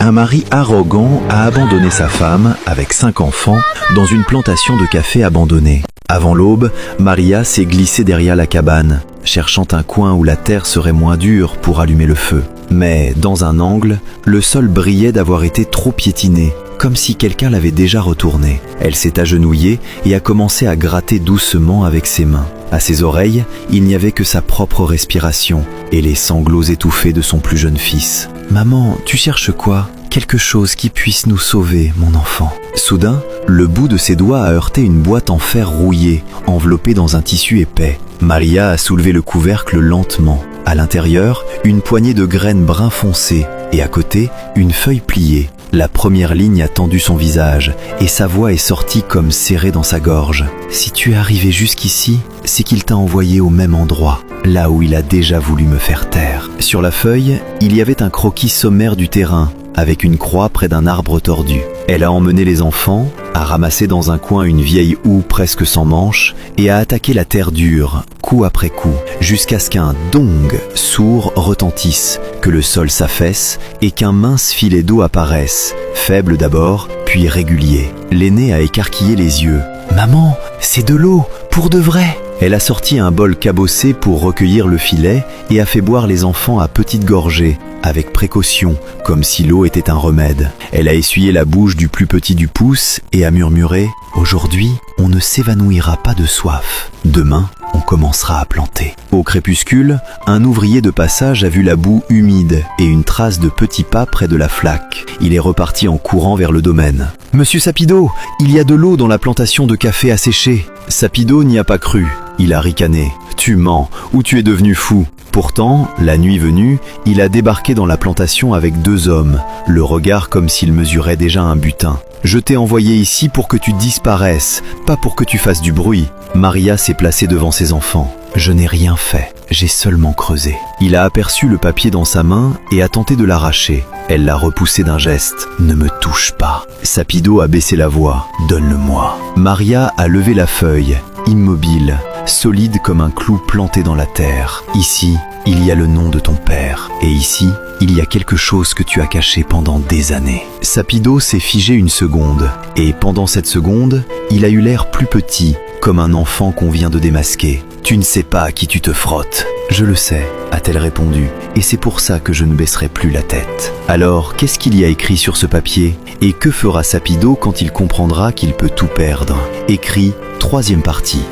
Un mari arrogant a abandonné sa femme, avec 5 enfants, dans une plantation de café abandonnée. Avant l'aube, Maria s'est glissée derrière la cabane, cherchant un coin où la terre serait moins dure pour allumer le feu. Mais dans un angle, le sol brillait d'avoir été trop piétiné, comme si quelqu'un l'avait déjà retourné. Elle s'est agenouillée et a commencé à gratter doucement avec ses mains. À ses oreilles, il n'y avait que sa propre respiration et les sanglots étouffés de son plus jeune fils. « Maman, tu cherches quoi ? Quelque chose qui puisse nous sauver, mon enfant. » Soudain, le bout de ses doigts a heurté une boîte en fer rouillée, enveloppée dans un tissu épais. Maria a soulevé le couvercle lentement. À l'intérieur, une poignée de graines brun foncé et à côté, une feuille pliée. La première ligne a tendu son visage et sa voix est sortie comme serrée dans sa gorge. « Si tu es arrivé jusqu'ici, c'est qu'il t'a envoyé au même endroit, là où il a déjà voulu me faire taire. » Sur la feuille, il y avait un croquis sommaire du terrain, avec une croix près d'un arbre tordu. Elle a emmené les enfants, a ramassé dans un coin une vieille houe presque sans manche et a attaqué la terre dure, coup après coup, jusqu'à ce qu'un dong sourd retentisse, que le sol s'affaisse et qu'un mince filet d'eau apparaisse, faible d'abord, puis régulier. L'aîné a écarquillé les yeux. « Maman, c'est de l'eau, pour de vrai !» Elle a sorti un bol cabossé pour recueillir le filet et a fait boire les enfants à petites gorgées, avec précaution, comme si l'eau était un remède. Elle a essuyé la bouche du plus petit du pouce et a murmuré « Aujourd'hui, on ne s'évanouira pas de soif. Demain, on commencera à planter. » Au crépuscule, un ouvrier de passage a vu la boue humide et une trace de petits pas près de la flaque. Il est reparti en courant vers le domaine. « Monsieur Sapido, il y a de l'eau dans la plantation de café asséchée. » Sapido n'y a pas cru. Il a ricané. « Tu mens, ou tu es devenu fou. » Pourtant, la nuit venue, il a débarqué dans la plantation avec 2 hommes, le regard comme s'il mesurait déjà un butin. « Je t'ai envoyé ici pour que tu disparaisses, pas pour que tu fasses du bruit. » Maria s'est placée devant ses enfants. « Je n'ai rien fait, j'ai seulement creusé. » Il a aperçu le papier dans sa main et a tenté de l'arracher. Elle l'a repoussé d'un geste. « Ne me touche pas. » Sapido a baissé la voix. « Donne-le-moi. » Maria a levé la feuille, immobile, solide comme un clou planté dans la terre. « Ici, il y a le nom de ton père. Et ici, il y a quelque chose que tu as caché pendant des années. » Sapido s'est figé une seconde. Et pendant cette seconde, il a eu l'air plus petit, comme un enfant qu'on vient de démasquer. « Tu ne sais pas à qui tu te frottes. »« Je le sais, » a-t-elle répondu, « et c'est pour ça que je ne baisserai plus la tête. » Alors, qu'est-ce qu'il y a écrit sur ce papier ? Et que fera Sapido quand il comprendra qu'il peut tout perdre ? Écrit, 3e partie.